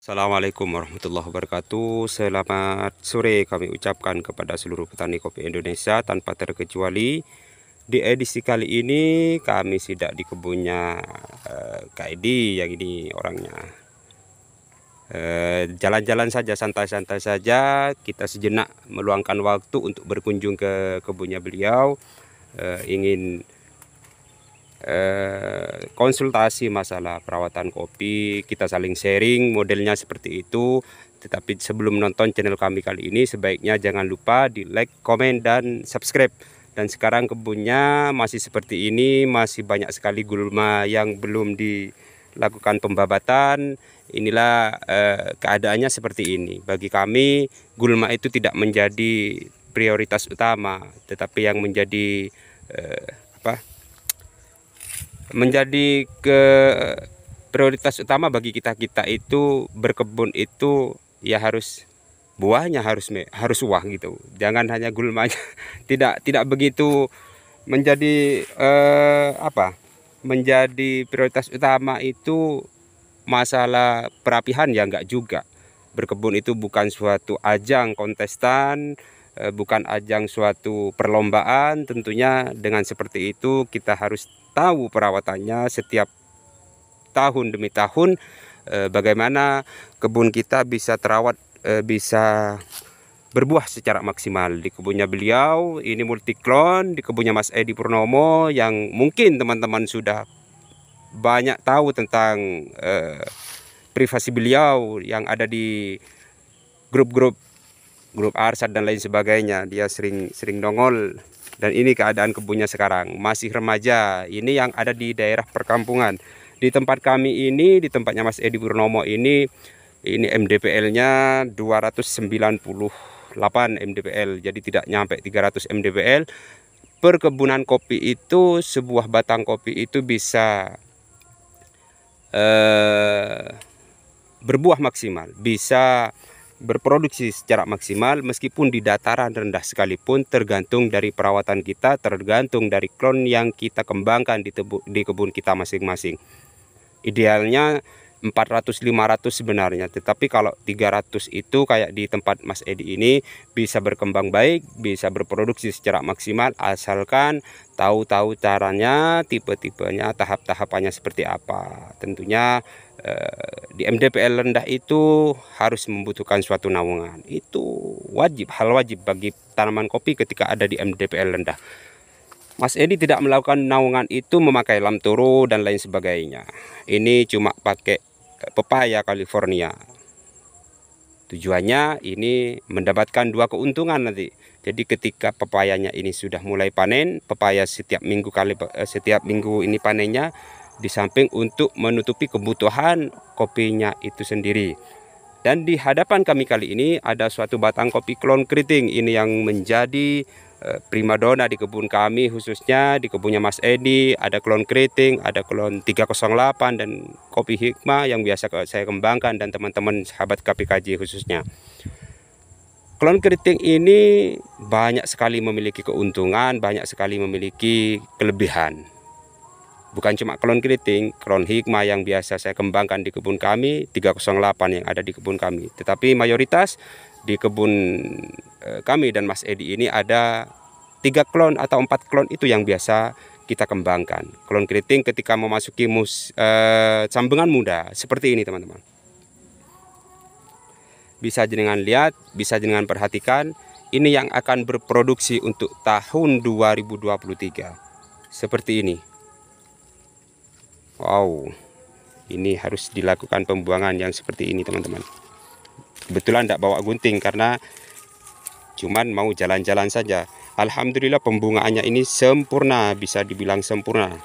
Assalamualaikum warahmatullahi wabarakatuh. Selamat sore kami ucapkan kepada seluruh petani kopi Indonesia tanpa terkecuali. Di edisi kali ini kami sidak di kebunnya Kak Edi, yang ini orangnya. Jalan-jalan saja, santai-santai saja. Kita sejenak meluangkan waktu untuk berkunjung ke kebunnya beliau. Ingin konsultasi masalah perawatan kopi, kita saling sharing modelnya seperti itu. Tetapi sebelum nonton channel kami kali ini, sebaiknya jangan lupa di like, komen, dan subscribe. Dan sekarang kebunnya masih seperti ini, masih banyak sekali gulma yang belum dilakukan pembabatan. Inilah keadaannya seperti ini. Bagi kami, gulma itu tidak menjadi prioritas utama, tetapi yang menjadi prioritas utama bagi kita itu berkebun itu ya harus buahnya harus wah gitu. Jangan hanya gulmanya. Tidak begitu menjadi menjadi prioritas utama itu masalah perapihan, ya enggak juga. Berkebun itu bukan suatu ajang kontestan, bukan ajang suatu perlombaan. Tentunya dengan seperti itu kita harus tahu perawatannya setiap tahun demi tahun, bagaimana kebun kita bisa terawat, bisa berbuah secara maksimal. Di kebunnya beliau ini multiklon, di kebunnya Mas Edi Purnomo, yang mungkin teman-teman sudah banyak tahu tentang privasi beliau yang ada di grup Arsad dan lain sebagainya. Dia sering nongol. Dan ini keadaan kebunnya sekarang, masih remaja. Ini yang ada di daerah perkampungan. Di tempat kami ini, di tempatnya Mas Edi Purnomo ini MDPL-nya 298 MDPL. Jadi tidak nyampe 300 MDPL. Perkebunan kopi itu, sebuah batang kopi itu bisa berbuah maksimal, bisa berproduksi secara maksimal meskipun di dataran rendah sekalipun, tergantung dari perawatan kita, tergantung dari klon yang kita kembangkan di kebun kita masing-masing. Idealnya 400-500 sebenarnya, tetapi kalau 300 itu kayak di tempat Mas Edi ini bisa berkembang baik, bisa berproduksi secara maksimal, asalkan tahu caranya, tipe-tipenya, tahap-tahapannya seperti apa. Tentunya di MDPL rendah itu harus membutuhkan suatu naungan. Itu hal wajib bagi tanaman kopi ketika ada di MDPL rendah. Mas Edi tidak melakukan naungan itu memakai lamtoro dan lain sebagainya. Ini cuma pakai pepaya California. Tujuannya ini mendapatkan dua keuntungan nanti. Jadi ketika pepayanya ini sudah mulai panen, pepaya setiap minggu ini panennya, di samping untuk menutupi kebutuhan kopinya itu sendiri. Dan di hadapan kami kali ini ada suatu batang kopi klon keriting. Ini yang menjadi primadona di kebun kami, khususnya di kebunnya Mas Edi. Ada klon keriting, ada klon 308 dan kopi hikmah yang biasa saya kembangkan dan teman-teman sahabat KPKJ khususnya. Klon keriting ini banyak sekali memiliki keuntungan, banyak sekali memiliki kelebihan. Bukan cuma klon keriting, klon hikmah yang biasa saya kembangkan di kebun kami, 308 yang ada di kebun kami. Tetapi mayoritas di kebun kami dan Mas Edi ini ada 3 klon atau 4 klon itu yang biasa kita kembangkan. Klon keriting ketika memasuki sambengan muda seperti ini, teman-teman. Bisa jenengan lihat, bisa jenengan perhatikan, ini yang akan berproduksi untuk tahun 2023. Seperti ini. Wow, ini harus dilakukan pembuangan yang seperti ini, teman-teman. Kebetulan tidak bawa gunting karena cuman mau jalan-jalan saja. Alhamdulillah pembungaannya ini sempurna, bisa dibilang sempurna.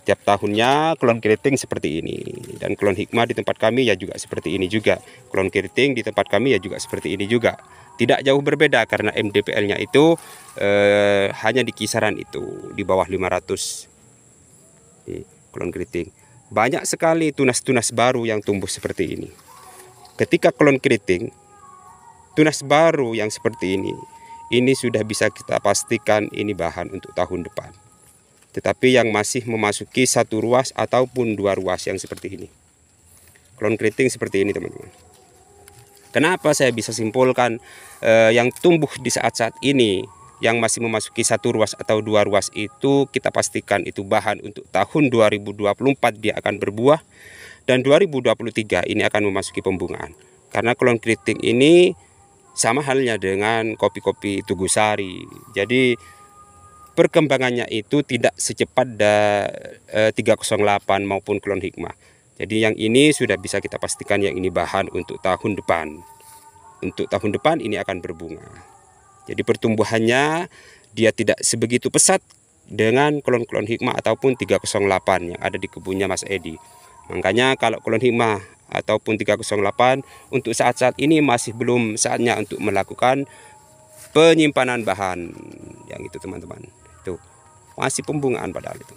Tiap tahunnya klon keriting seperti ini. Dan klon hikmah di tempat kami ya juga seperti ini juga. Klon keriting di tempat kami ya juga seperti ini juga. Tidak jauh berbeda karena MDPL-nya itu hanya di kisaran itu, di bawah 500. Klon keriting. Banyak sekali tunas-tunas baru yang tumbuh seperti ini. Ketika klon keriting, tunas baru yang seperti ini sudah bisa kita pastikan ini bahan untuk tahun depan. Tetapi yang masih memasuki 1 ruas ataupun 2 ruas yang seperti ini. klon keriting seperti ini teman-teman. Kenapa saya bisa simpulkan yang tumbuh di saat-saat ini yang masih memasuki 1 ruas atau 2 ruas itu kita pastikan itu bahan untuk tahun 2024 dia akan berbuah, dan 2023 ini akan memasuki pembungaan. Karena klon keriting ini sama halnya dengan kopi-kopi Tugusari. Jadi perkembangannya itu tidak secepat 308 maupun klon hikmah. Jadi yang ini sudah bisa kita pastikan yang ini bahan untuk tahun depan. Untuk tahun depan ini akan berbunga. Jadi pertumbuhannya dia tidak sebegitu pesat dengan klon-klon hikmah ataupun 308 yang ada di kebunnya Mas Edi. Makanya kalau klon hikmah ataupun 308 untuk saat-saat ini masih belum saatnya untuk melakukan penyimpanan bahan yang itu teman-teman. Itu masih pembungaan padahal itu.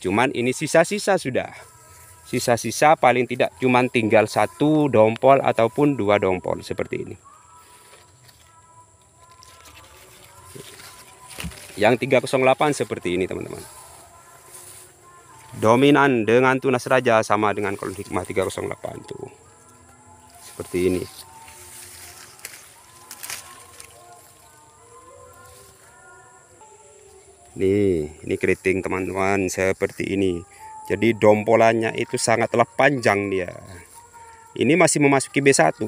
Cuman ini sisa-sisa sudah. Sisa-sisa paling tidak cuman tinggal 1 dompol ataupun 2 dompol seperti ini. Yang 308 seperti ini teman-teman. Dominan dengan tunas raja sama dengan klon hikmah 308 tuh. Seperti ini. Ini keriting teman-teman seperti ini. Jadi dompolannya itu sangatlah panjang dia. Ini masih memasuki B1.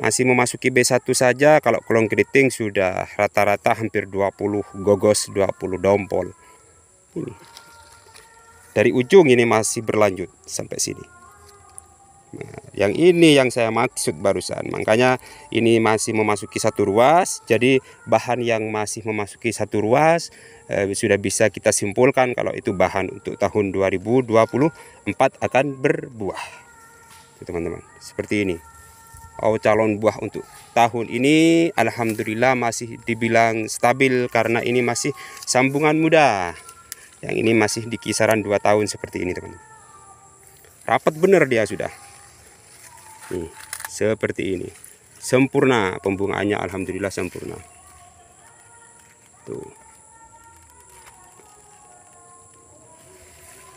Masih memasuki B1 saja kalau klon keriting sudah rata-rata hampir 20 gogos, 20 dompol. Ini. Dari ujung ini masih berlanjut sampai sini. Nah, yang ini yang saya maksud barusan. Makanya ini masih memasuki 1 ruas. Jadi bahan yang masih memasuki 1 ruas sudah bisa kita simpulkan kalau itu bahan untuk tahun 2024 akan berbuah. Teman-teman, seperti ini. Oh, calon buah untuk tahun ini alhamdulillah masih dibilang stabil karena ini masih sambungan muda. Yang ini masih di kisaran 2 tahun seperti ini teman-teman. Rapat benar dia sudah. Nih, seperti ini. Sempurna pembungaannya, alhamdulillah sempurna. Tuh.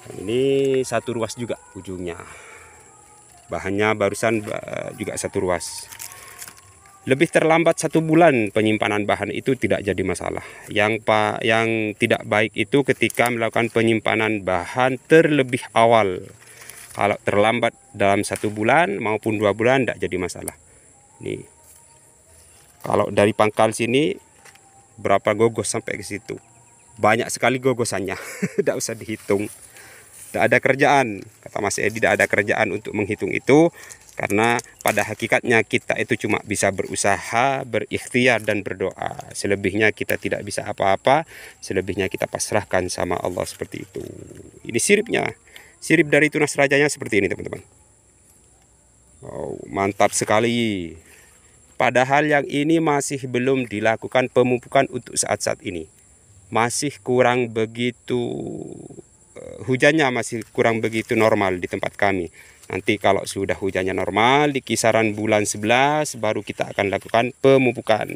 Dan ini 1 ruas juga ujungnya. Bahannya barusan juga 1 ruas. Lebih terlambat 1 bulan penyimpanan bahan itu tidak jadi masalah. Yang tidak baik itu ketika melakukan penyimpanan bahan terlebih awal. Kalau terlambat dalam 1 bulan maupun 2 bulan tidak jadi masalah. Nih, kalau dari pangkal sini berapa gogos sampai ke situ? Banyak sekali gogosannya, tidak usah dihitung. Tidak ada kerjaan, kata Mas Edi, tidak ada kerjaan untuk menghitung itu. Karena pada hakikatnya kita itu cuma bisa berusaha, berikhtiar dan berdoa. Selebihnya kita tidak bisa apa-apa. Selebihnya kita pasrahkan sama Allah seperti itu. Ini siripnya. Sirip dari tunas rajanya seperti ini teman-teman. Oh, mantap sekali. Padahal yang ini masih belum dilakukan pemupukan untuk saat-saat ini. Masih kurang begitu, hujannya masih kurang begitu normal di tempat kami. Nanti kalau sudah hujannya normal di kisaran bulan 11 baru kita akan lakukan pemupukan.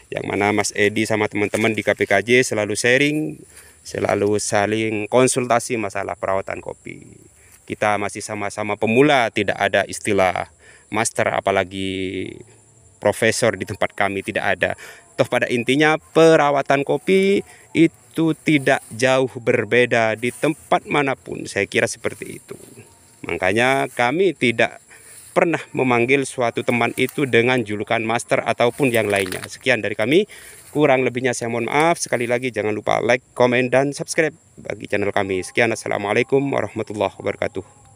Yang mana Mas Edi sama teman-teman di KPKJ selalu sharing, selalu saling konsultasi masalah perawatan kopi. Kita masih sama-sama pemula, tidak ada istilah master apalagi profesor di tempat kami, tidak ada. Toh pada intinya perawatan kopi itu tidak jauh berbeda di tempat manapun, saya kira seperti itu. Makanya kami tidak pernah memanggil suatu teman itu dengan julukan master ataupun yang lainnya. Sekian dari kami, kurang lebihnya saya mohon maaf. Sekali lagi jangan lupa like, komen, dan subscribe bagi channel kami. Sekian, assalamualaikum warahmatullahi wabarakatuh.